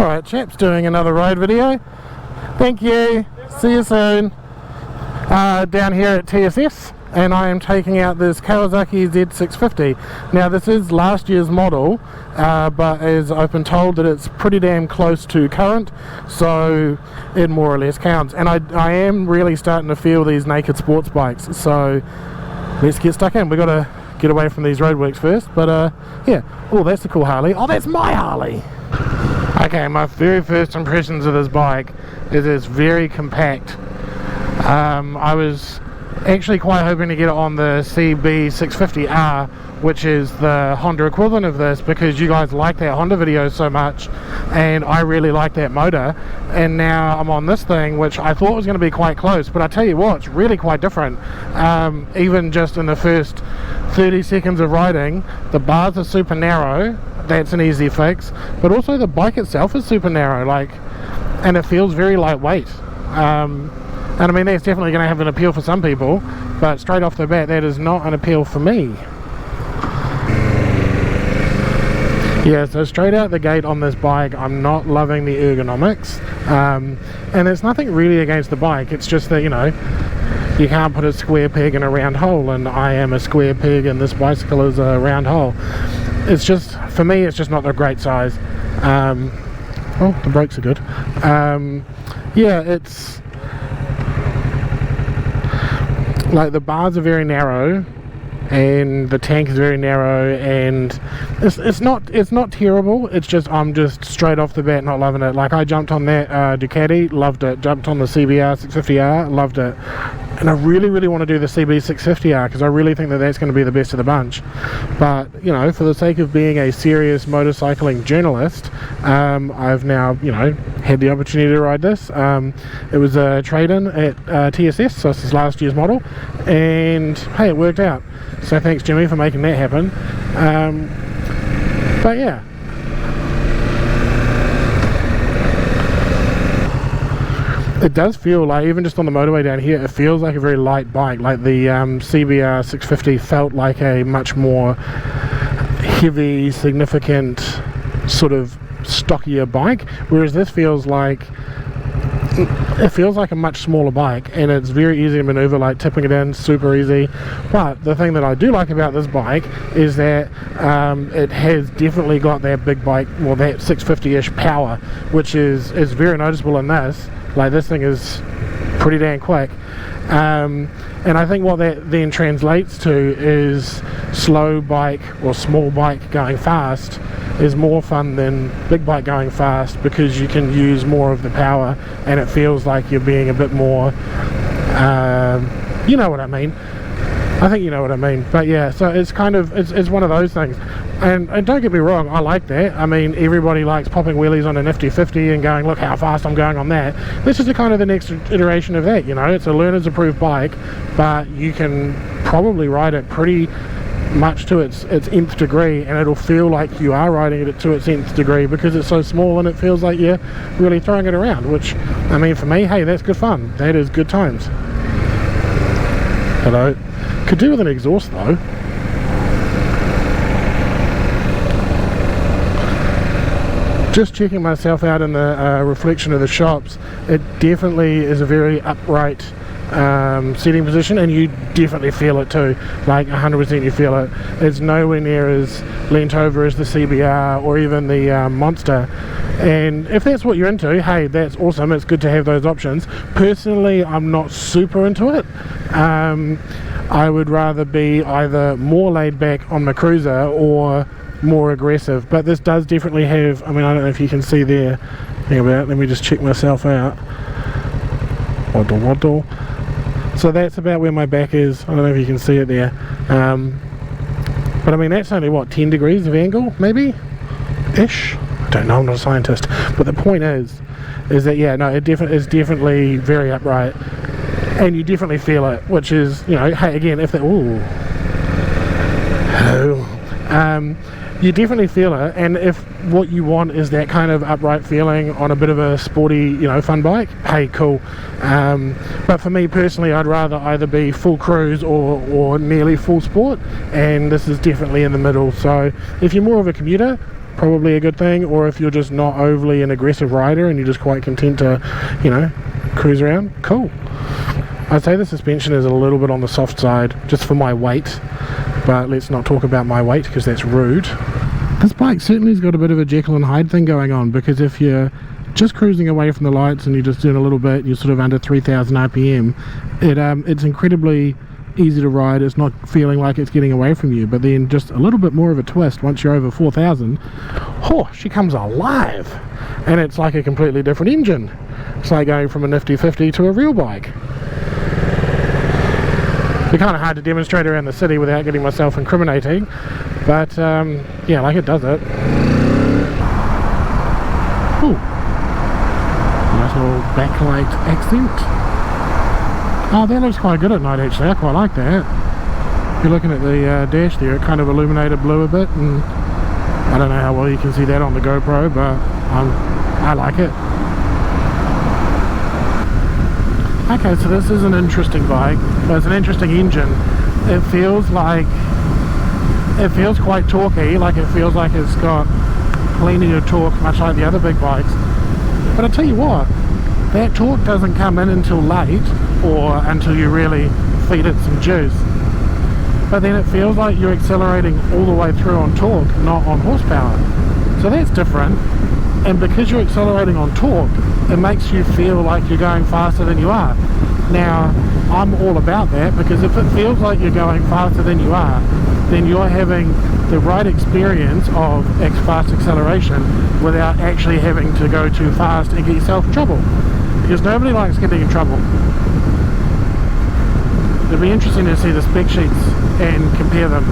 Alright chaps, doing another ride video. Thank you, see you soon. Down here at TSS, and I am taking out this Kawasaki Z650. Now this is last year's model, but as I've been told that it's pretty damn close to current, so it more or less counts. And I am really starting to feel these naked sports bikes, so let's get stuck in. We've got to get away from these roadworks first, but yeah. Oh, that's a cool Harley. Oh, that's my Harley! Okay, my very first impressions of this bike is it's very compact. I was actually quite hoping to get it on the CB650R, which is the Honda equivalent of this, because you guys like that Honda video so much and I really like that motor. And now I'm on this thing, which I thought was going to be quite close, but I tell you what, it's really quite different. Even just in the first 30 seconds of riding, the bars are super narrow. That's an easy fix, but also the bike itself is super narrow, and it feels very lightweight. And I mean, that's definitely going to have an appeal for some people, but straight off the bat, that is not an appeal for me. Yeah, so straight out the gate on this bike, I'm not loving the ergonomics, and there's nothing really against the bike. It's just that, you know, you can't put a square peg in a round hole, and I am a square peg and this bicycle is a round hole. It's just, for me, it's just not the great size. Oh, the brakes are good. Yeah, it's like the bars are very narrow and the tank is very narrow, and it's not terrible. It's just, I'm just straight off the bat not loving it. Like, I jumped on that Ducati, loved it. Jumped on the CBR 650R, loved it. And I really want to do the CB650R because I really think that that's going to be the best of the bunch. But, you know, for the sake of being a serious motorcycling journalist, I've now, you know, had the opportunity to ride this. It was a trade-in at TSS, so this is last year's model, and hey, it worked out. So thanks, Jimmy, for making that happen. But yeah. It does feel like, even just on the motorway down here, it feels like a very light bike. Like the CBR 650 felt like a much more heavy, significant, sort of stockier bike, whereas this feels like, it feels like a much smaller bike, and it's very easy to maneuver, like tipping it in, super easy. But the thing that I do like about this bike is that it has definitely got that big bike, well, that 650-ish power, which is very noticeable in this. Like, this thing is pretty damn quick, and I think what that then translates to is slow bike or small bike going fast is more fun than big bike going fast, because you can use more of the power and it feels like you're being a bit more, you know what I mean. I think you know what I mean. But yeah, so it's kind of, it's one of those things. And don't get me wrong, I like that. I mean, everybody likes popping wheelies on a nifty 50 and going, look how fast I'm going on that. This is the kind of the next iteration of that, you know. It's a learner's approved bike, but you can probably ride it pretty much to its nth degree, and it'll feel like you are riding it to its nth degree because it's so small and it feels like you're really throwing it around, which, I mean, for me, hey, that's good fun. That is good times. Hello. Could do with an exhaust though. Just checking myself out in the reflection of the shops, it definitely is a very upright seating position, and you definitely feel it too. Like 100% you feel it. It's nowhere near as leant over as the CBR or even the Monster. And if that's what you're into, hey, that's awesome. It's good to have those options. Personally, I'm not super into it. I would rather be either more laid back on my cruiser or more aggressive, but this does definitely have, I mean, I don't know if you can see there. Hang about, let me just check myself out. Waddle. So that's about where my back is. I don't know if you can see it there. But I mean, that's only what, 10 degrees of angle, maybe? Ish? I don't know, I'm not a scientist. But the point is that, yeah, no, it is definitely very upright. And you definitely feel it, which is, you know, hey, again, if that, ooh. Hello. You definitely feel it, and if what you want is that kind of upright feeling on a bit of a sporty, you know, fun bike, hey, cool. But for me personally, I'd rather either be full cruise or nearly full sport, and this is definitely in the middle. So if you're more of a commuter, probably a good thing. Or if you're just not overly an aggressive rider and you're just quite content to, you know, cruise around, cool. I'd say the suspension is a little bit on the soft side just for my weight, but let's not talk about my weight because that's rude. This bike certainly has got a bit of a Jekyll and Hyde thing going on, because if you're just cruising away from the lights and you're just doing a little bit, you're sort of under 3,000 RPM, it's incredibly easy to ride. It's not feeling like it's getting away from you. But then just a little bit more of a twist once you're over 4,000, oh, she comes alive, and it's like a completely different engine. It's like going from a nifty 50 to a real bike. It's kind of hard to demonstrate around the city without getting myself incriminating, but yeah, like it does it. Ooh, nice little backlight accent. Oh, that looks quite good at night actually. I quite like that. If you're looking at the dash there, it kind of illuminated blue a bit, and I don't know how well you can see that on the GoPro, but I like it. Okay, so this is an interesting bike, but it's an interesting engine. It feels quite torquey, like it feels like it's got plenty of torque, much like the other big bikes. But I tell you what, that torque doesn't come in until late, or until you really feed it some juice. But then it feels like you're accelerating all the way through on torque, not on horsepower. So that's different. And because you're accelerating on torque, it makes you feel like you're going faster than you are. Now, I'm all about that, because if it feels like you're going faster than you are, then you're having the right experience of fast acceleration without actually having to go too fast and get yourself in trouble. Because nobody likes getting in trouble. It'd be interesting to see the spec sheets and compare them,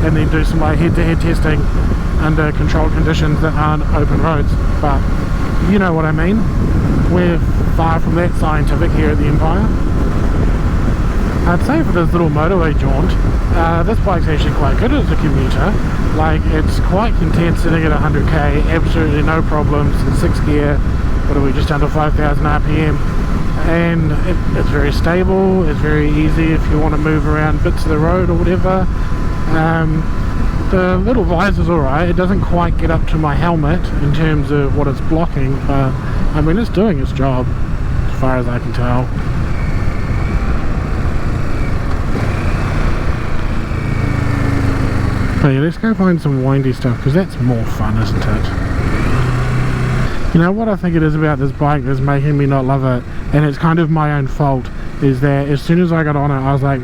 and then do some like head-to-head testing under controlled conditions that aren't open roads. But you know what I mean. We're far from that scientific here at the Empire. I'd say for this little motorway jaunt, this bike's actually quite good as a commuter. Like, it's quite content sitting at 100k, absolutely no problems, in 6th gear. What are we, just under 5,000 RPM? And it's very stable, it's very easy if you want to move around bits of the road or whatever. The little visor's alright, it doesn't quite get up to my helmet in terms of what it's blocking, but I mean, it's doing its job as far as I can tell. But yeah, let's go find some windy stuff, because that's more fun, isn't it? You know what I think it is about this bike that's making me not love it, and it's kind of my own fault, is that as soon as I got on it, I was like,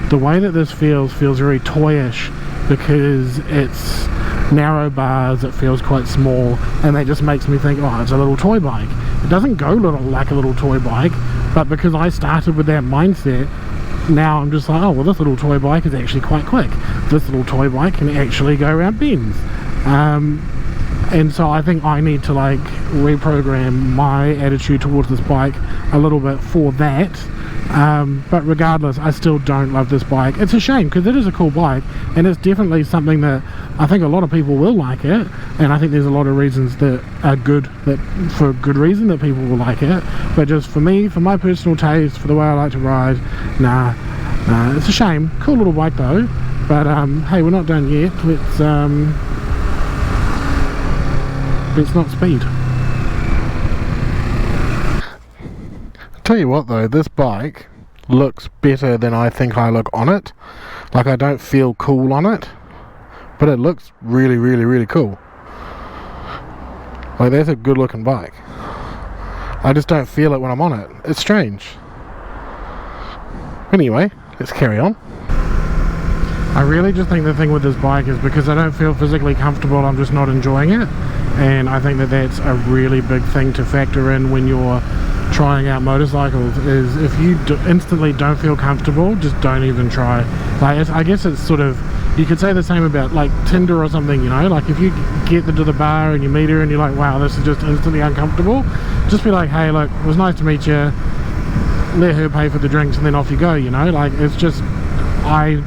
the way that this feels very toyish, because it's narrow bars, it feels quite small, and that just makes me think, oh, it's a little toy bike. It doesn't go like a little toy bike, but because I started with that mindset, now I'm just like, oh, well, this little toy bike is actually quite quick. This little toy bike can actually go around bends. And so I think I need to like reprogram my attitude towards this bike a little bit for that. But regardless, I still don't love this bike. It's a shame, because it is a cool bike, and it's definitely something that I think a lot of people will like it, and I think there's a lot of reasons that are good, that for good reason that people will like it. But just for me, for my personal taste, for the way I like to ride, nah, it's a shame. Cool little bike though, but hey, we're not done yet. Let's not speed. Tell you what though, this bike looks better than I think I look on it. Like, I don't feel cool on it, but it looks really, really, really cool. Like, that's a good looking bike. I just don't feel it when I'm on it. It's strange. Anyway, let's carry on. I really just think the thing with this bike is because I don't feel physically comfortable, I'm just not enjoying it. And I think that that's a really big thing to factor in when you're trying out motorcycles, is if you instantly don't feel comfortable, just don't even try. Like, I guess it's sort of, you could say the same about like Tinder or something, you know, like if you get to the bar and you meet her and you're like, wow, this is just instantly uncomfortable, just be like, hey, look, it was nice to meet you, let her pay for the drinks, and then off you go, you know. Like, it's just, I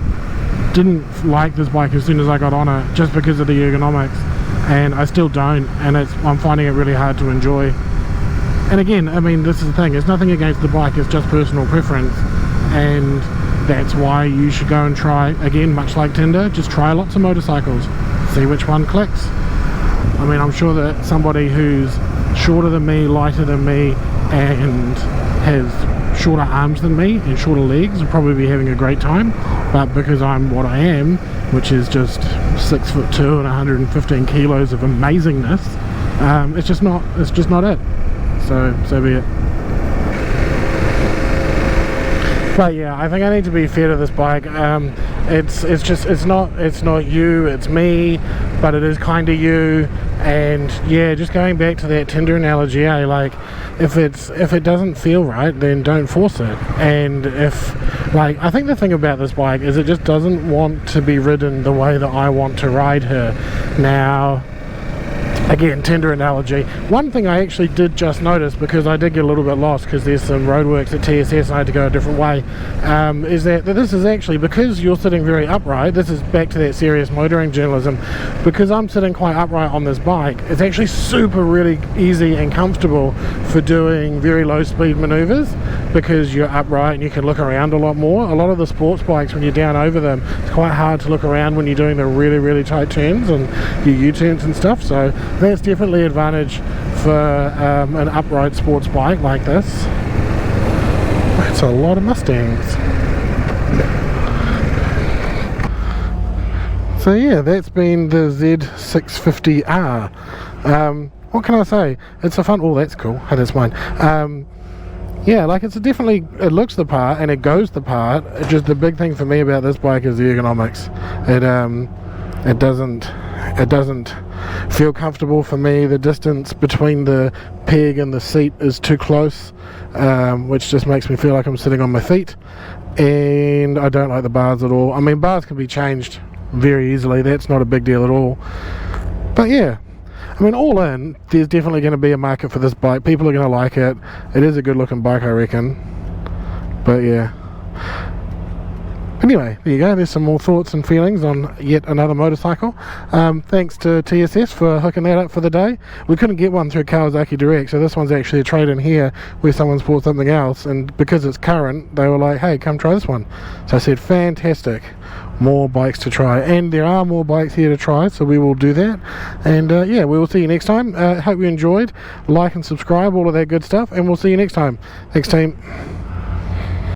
didn't like this bike as soon as I got on it, just because of the ergonomics, and I still don't, and I'm finding it really hard to enjoy. And again, I mean, this is the thing, it's nothing against the bike, it's just personal preference, and that's why you should go and try, again, much like Tinder, just try lots of motorcycles, see which one clicks. I mean, I'm sure that somebody who's shorter than me, lighter than me, and has shorter arms than me and shorter legs would probably be having a great time. But because I'm what I am, which is just 6'2" and 115 kilos of amazingness, it's just not it. So be it. But yeah, I think I need to be fair to this bike. It's not you, it's me, but it is kind of you. And yeah, just going back to that Tinder analogy, like if it doesn't feel right, then don't force it. And I think the thing about this bike is it just doesn't want to be ridden the way that I want to ride her. Now, again, Tinder analogy. One thing I actually did just notice, because I did get a little bit lost because there's some roadworks at TSS and I had to go a different way, is that this is actually, because you're sitting very upright, this is back to that serious motoring journalism, because I'm sitting quite upright on this bike, it's actually really easy and comfortable for doing very low speed maneuvers, because you're upright and you can look around a lot more. A lot of the sports bikes, when you're down over them, it's quite hard to look around when you're doing the really tight turns and your U-turns and stuff. So that's definitely an advantage for an upright sports bike like this. That's a lot of Mustangs. So yeah, that's been the Z650R. What can I say? It's a fun... Oh, that's cool. Hey, that's mine. Yeah, like it looks the part and it goes the part. Just the big thing for me about this bike is the ergonomics. It doesn't feel comfortable for me. The distance between the peg and the seat is too close, which just makes me feel like I'm sitting on my feet, and I don't like the bars at all. I mean, bars can be changed very easily, that's not a big deal at all. But yeah, I mean, all in, there's definitely going to be a market for this bike. People are going to like it. It is a good looking bike, I reckon. But yeah. Anyway, there you go. There's some more thoughts and feelings on yet another motorcycle. Thanks to TSS for hooking that up for the day. We couldn't get one through Kawasaki Direct, so this one's actually a trade-in here where someone's bought something else, and because it's current, they were like, hey, come try this one. So I said, fantastic. More bikes to try, and there are more bikes here to try, so we will do that. And yeah, we will see you next time. Hope you enjoyed. Like and subscribe, all of that good stuff, and we'll see you next time. Thanks, team.